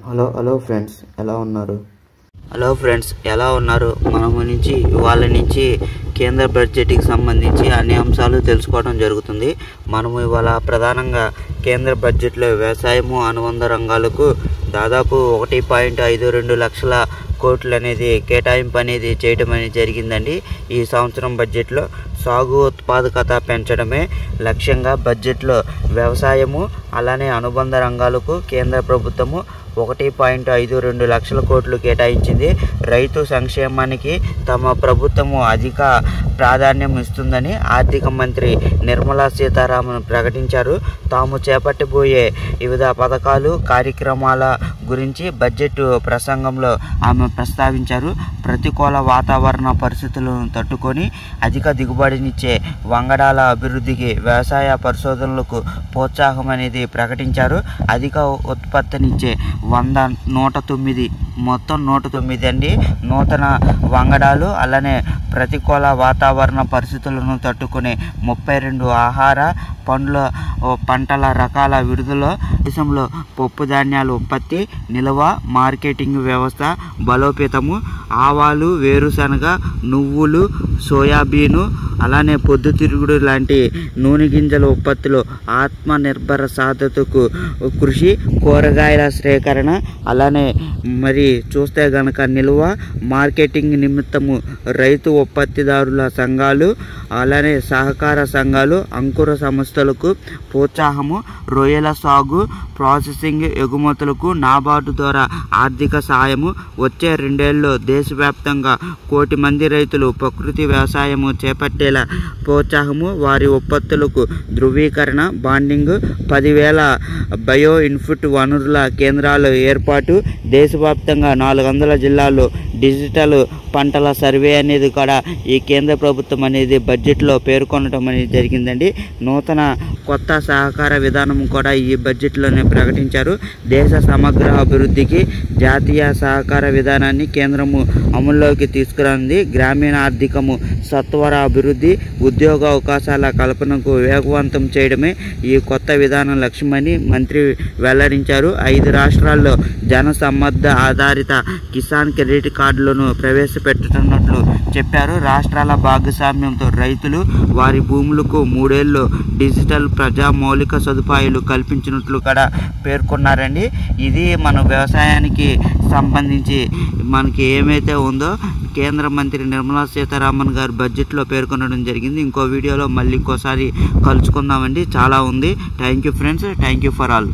Hello friends ఎలా ఉన్నారు? మనము ఇవాళ నుంచి కేంద్ర బడ్జెట్కి సంబంధించి అన్ని అంశాలు తెలుసుకోవడం జరుగుతుంది. మనము ఇవాళ ప్రధానంగా కేంద్ర బడ్జెట్లో వ్యవసాయము అనుబంధ రంగాలకు దాదాపు 1.52 లక్షల కోట్లు అనేది కేటాయింపు అనేది చేయడం అనేది జరిగిందండి. ఈ సంవత్సరం బడ్జెట్లో సాగు ఉత్పాదకత పెంచడమే లక్ష్యంగా బడ్జెట్లో వ్యవసాయము అలానే అనుబంధ రంగాలకు కేంద్ర ప్రభుత్వము 1.52 లక్షల కోట్లు కేటాయించింది. రైతు సంక్షేమానికి తమ ప్రభుత్వము అధిక ప్రాధాన్యం ఇస్తుందని ఆర్థిక మంత్రి నిర్మలా సీతారామన్ ప్రకటించారు. తాము చేపట్టబోయే వివిధ పథకాలు కార్యక్రమాల గురించి బడ్జెట్ ప్రసంగంలో ఆమె ప్రస్తావించారు. ప్రతికూల వాతావరణ పరిస్థితులను తట్టుకొని అధిక దిగుబడినిచ్చే వంగడాల అభివృద్ధికి వ్యవసాయ పరిశోధనలకు ప్రోత్సాహం అనేది ప్రకటించారు. అధిక ఉత్పత్తినిచ్చే 109 మొత్తం 109 అండి నూతన వంగడాలు అలానే ప్రతికూల వాతావరణ పరిస్థితులను తట్టుకునే 32 ఆహార పంటల రకాల విడుదల దేశంలో పప్పు ధాన్యాల ఉత్పత్తి నిల్వ మార్కెటింగ్ వ్యవస్థ బలోపేతము ఆవాలు వేరుశనగ నువ్వులు సోయాబీను అలానే పొద్దుతిరుగుడు లాంటి నూనె గింజల ఉత్పత్తిలో ఆత్మనిర్భర సాధనకు కృషి కూరగాయల సేకరణ అలానే మరి చూస్తే గనక నిల్వ మార్కెటింగ్ నిమిత్తము రైతు ఉత్పత్తిదారుల సంఘాలు అలానే సహకార సంఘాలు అంకుర సంస్థలకు ప్రోత్సాహము రొయ్యల సాగు ప్రాసెసింగ్ ఎగుమతులకు నాబార్డు ద్వారా ఆర్థిక సాయము వచ్చే 2 ఏళ్ళలో దేశవ్యాప్తంగా 1 కోటి మంది రైతులు ప్రకృతి వ్యవసాయము చేపట్టేలా ప్రోత్సాహము వారి ఉత్పత్తులకు ధృవీకరణ బాండింగ్ 10,000 బయో ఇన్పుట్ వనరుల కేంద్రాల ఏర్పాటు దేశవ్యాప్తంగా 400 జిల్లాల్లో డిజిటల్ పంటల సర్వే అనేది కూడా ఈ కేంద్ర ప్రభుత్వం అనేది బడ్జెట్లో పేర్కొనడం అనేది జరిగిందండి. నూతన కొత్త సహకార విధానం కూడా ఈ బడ్జెట్లోనే ప్రకటించారు. దేశ సమగ్ర అభివృద్ధికి జాతీయ సహకార విధానాన్ని కేంద్రము అమల్లోకి తీసుకురానుంది. గ్రామీణ ఆర్థికము సత్వర అభివృద్ధి ఉద్యోగ అవకాశాల కల్పనకు వేగవంతం చేయడమే ఈ కొత్త విధానం లక్ష్యమని మంత్రి వెల్లడించారు. 5 రాష్ట్రాల్లో జన సమ్మద్ధ ఆధారిత కిసాన్ క్రెడిట్ కార్డులను ప్రవేశపెట్టనున్నట్లు చెప్పారు. రాష్ట్రాల భాగస్వామ్యంతో రైతులు వారి భూములకు 3 ఏళ్ళు డిజిటల్ ప్రజా మౌలిక సదుపాయాలు కల్పించినట్లు కూడా పేర్కొన్నారండి. ఇది మన వ్యవసాయానికి సంబంధించి మనకి ఏమైతే ఉందో కేంద్ర మంత్రి నిర్మలా సీతారామన్ గారు బడ్జెట్లో పేర్కొనడం జరిగింది. ఇంకో వీడియోలో మళ్ళీ ఇంకోసారి కలుసుకుందామండి. చాలా ఉంది. Thank you friends. Thank you for all.